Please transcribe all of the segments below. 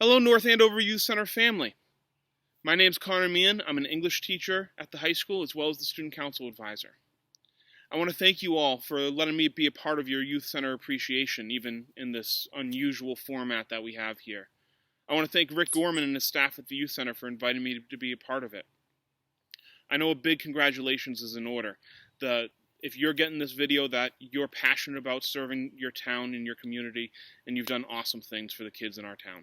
Hello, North Andover Youth Center family. My name's Conor Meehan. I'm an English teacher at the high school as well as the student council advisor. I want to thank you all for letting me be a part of your Youth Center appreciation, even in this unusual format that we have here. I want to thank Rick Gorman and his staff at the Youth Center for inviting me to be a part of it. I know a big congratulations is in order. If you're getting this video, that you're passionate about serving your town and your community, and you've done awesome things for the kids in our town.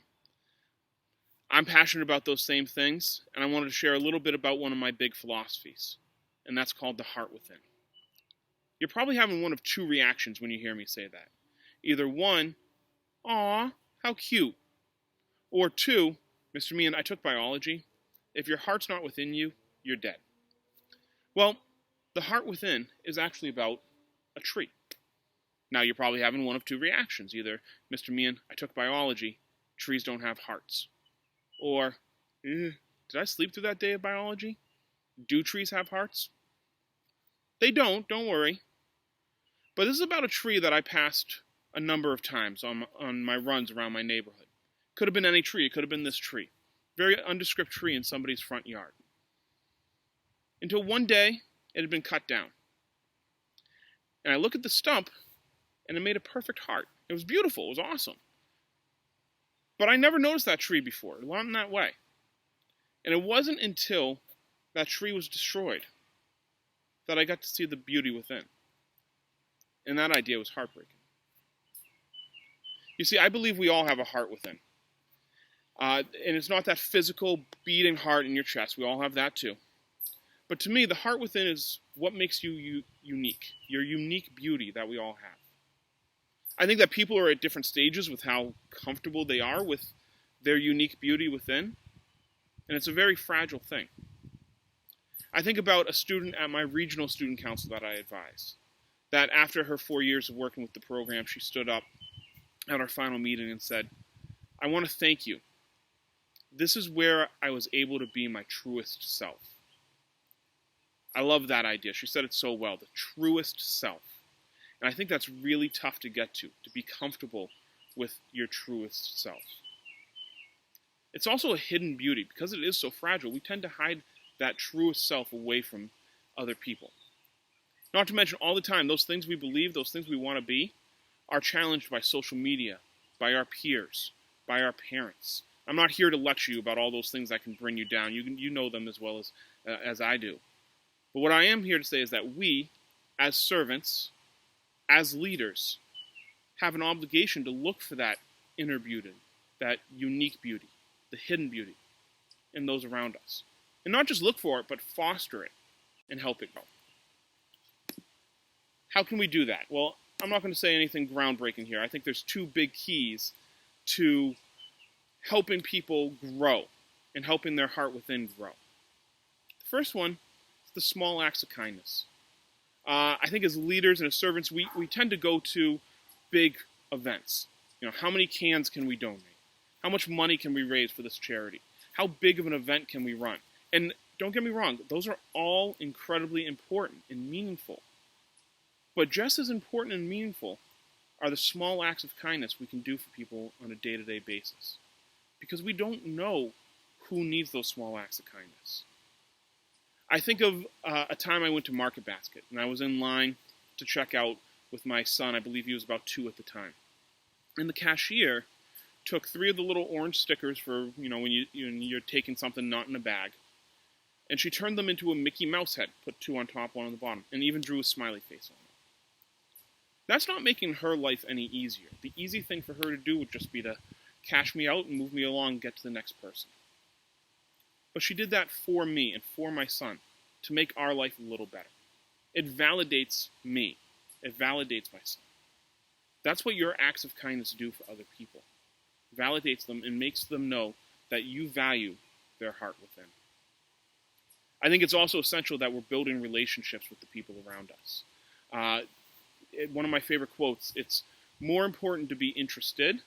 I'm passionate about those same things, and I wanted to share a little bit about one of my big philosophies, and that's called the heart within. You're probably having one of two reactions when you hear me say that. Either one, aw, how cute. Or two, Mr. Meehan, I took biology. If your heart's not within you, you're dead. Well, the heart within is actually about a tree. Now you're probably having one of two reactions. Either, Mr. Meehan, I took biology, trees don't have hearts. Or, did I sleep through that day of biology? Do trees have hearts? They don't worry. But this is about a tree that I passed a number of times on my runs around my neighborhood. Could have been any tree, it could have been this tree. Very nondescript tree in somebody's front yard. Until one day, it had been cut down. And I look at the stump, and it made a perfect heart. It was beautiful, it was awesome. But I never noticed that tree before, not in that way. And it wasn't until that tree was destroyed that I got to see the beauty within. And that idea was heartbreaking. You see, I believe we all have a heart within. And it's not that physical beating heart in your chest. We all have that too. But to me, the heart within is what makes you unique. Your unique beauty that we all have. I think that people are at different stages with how comfortable they are with their unique beauty within. And it's a very fragile thing. I think about a student at my regional student council that I advise. That after her 4 years of working with the program, she stood up at our final meeting and said, I want to thank you. This is where I was able to be my truest self. I love that idea. She said it so well, the truest self. And I think that's really tough to get to be comfortable with your truest self. It's also a hidden beauty. Because it is so fragile, we tend to hide that truest self away from other people. Not to mention, all the time, those things we believe, those things we want to be, are challenged by social media, by our peers, by our parents. I'm not here to lecture you about all those things that can bring you down. You know them as well as I do. But what I am here to say is that we, as servants, as leaders, have an obligation to look for that inner beauty, that unique beauty, the hidden beauty in those around us. And not just look for it, but foster it and help it grow. How can we do that? Well, I'm not going to say anything groundbreaking here. I think there's two big keys to helping people grow and helping their heart within grow. The first one is the small acts of kindness. I think as leaders and as servants, we tend to go to big events. You know, how many cans can we donate? How much money can we raise for this charity? How big of an event can we run? And don't get me wrong, those are all incredibly important and meaningful. But just as important and meaningful are the small acts of kindness we can do for people on a day-to-day basis. Because we don't know who needs those small acts of kindness. I think of a time I went to Market Basket, and I was in line to check out with my son. I believe he was about 2 at the time. And the cashier took 3 of the little orange stickers for, when you're taking something not in a bag. And she turned them into a Mickey Mouse head, put 2 on top, 1 on the bottom, and even drew a smiley face on it. That's not making her life any easier. The easy thing for her to do would just be to cash me out and move me along and get to the next person. But she did that for me and for my son to make our life a little better. It validates me. It validates my son. That's what your acts of kindness do for other people. Validates them and makes them know that you value their heart within. I think it's also essential that we're building relationships with the people around us. One of my favorite quotes, it's more important to be interested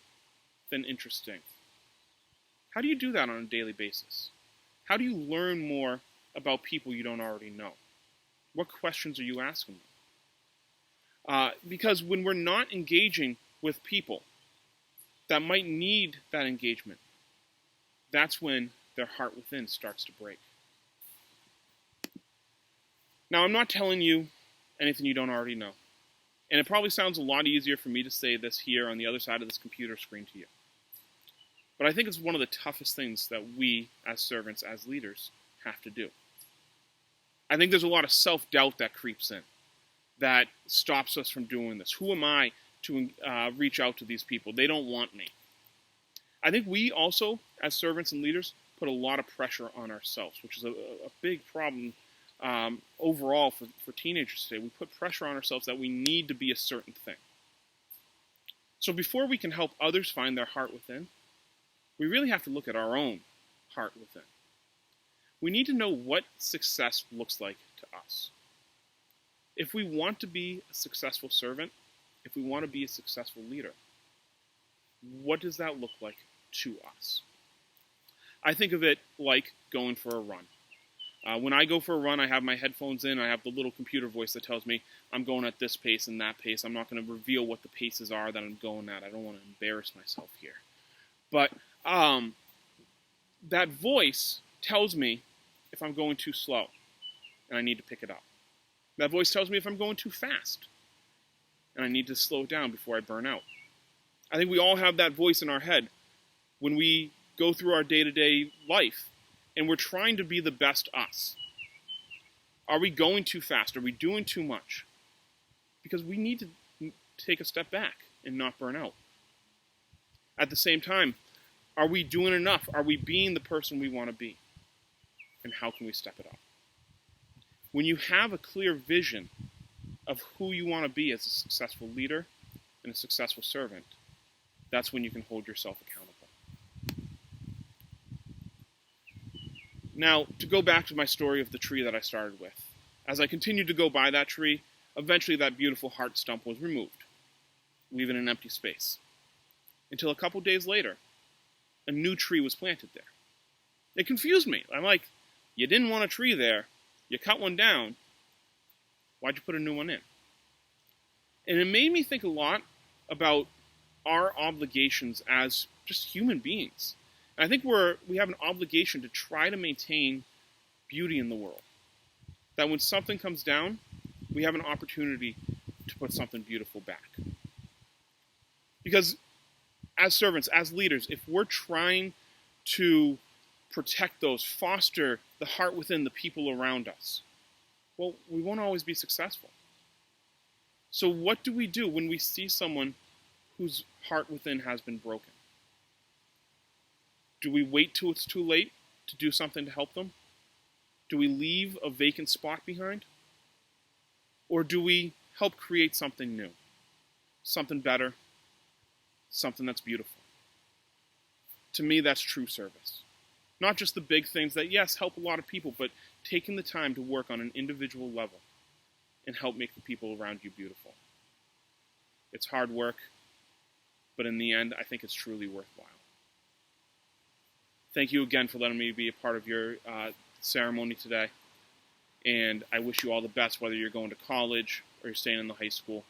than interesting. How do you do that on a daily basis? How do you learn more about people you don't already know? What questions are you asking them? Because when we're not engaging with people that might need that engagement, that's when their heart within starts to break. Now, I'm not telling you anything you don't already know. And it probably sounds a lot easier for me to say this here on the other side of this computer screen to you. But I think it's one of the toughest things that we, as servants, as leaders, have to do. I think there's a lot of self-doubt that creeps in, that stops us from doing this. Who am I to reach out to these people? They don't want me. I think we also, as servants and leaders, put a lot of pressure on ourselves, which is a big problem overall for teenagers today. We put pressure on ourselves that we need to be a certain thing. So before we can help others find their heart within, we really have to look at our own heart within. We need to know what success looks like to us. If we want to be a successful servant, if we want to be a successful leader, what does that look like to us? I think of it like going for a run. When I go for a run, I have my headphones in. I have the little computer voice that tells me I'm going at this pace and that pace. I'm not going to reveal what the paces are that I'm going at. I don't want to embarrass myself here. But that voice tells me if I'm going too slow and I need to pick it up. That voice tells me if I'm going too fast and I need to slow it down before I burn out. I think we all have that voice in our head when we go through our day-to-day life and we're trying to be the best us. Are we going too fast? Are we doing too much? Because we need to take a step back and not burn out. At the same time, are we doing enough? Are we being the person we want to be? And how can we step it up? When you have a clear vision of who you want to be as a successful leader and a successful servant, that's when you can hold yourself accountable. Now, to go back to my story of the tree that I started with, as I continued to go by that tree, eventually that beautiful heart stump was removed, leaving an empty space. Until a couple days later, a new tree was planted there. It confused me. I'm like, you didn't want a tree there. You cut one down. Why'd you put a new one in? And it made me think a lot about our obligations as just human beings. And I think we have an obligation to try to maintain beauty in the world. That when something comes down, we have an opportunity to put something beautiful back. Because as servants, as leaders, if we're trying to protect those, foster the heart within the people around us, well, we won't always be successful. So what do we do when we see someone whose heart within has been broken? Do we wait till it's too late to do something to help them? Do we leave a vacant spot behind? Or do we help create something new, something better, something that's beautiful? To me, that's true service. Not just the big things that, yes, help a lot of people, but taking the time to work on an individual level and help make the people around you beautiful. It's hard work, but in the end, I think it's truly worthwhile. Thank you again for letting me be a part of your ceremony today. And I wish you all the best, whether you're going to college or you're staying in the high school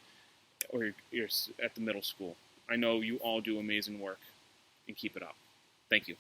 or you're at the middle school. I know you all do amazing work, and keep it up. Thank you.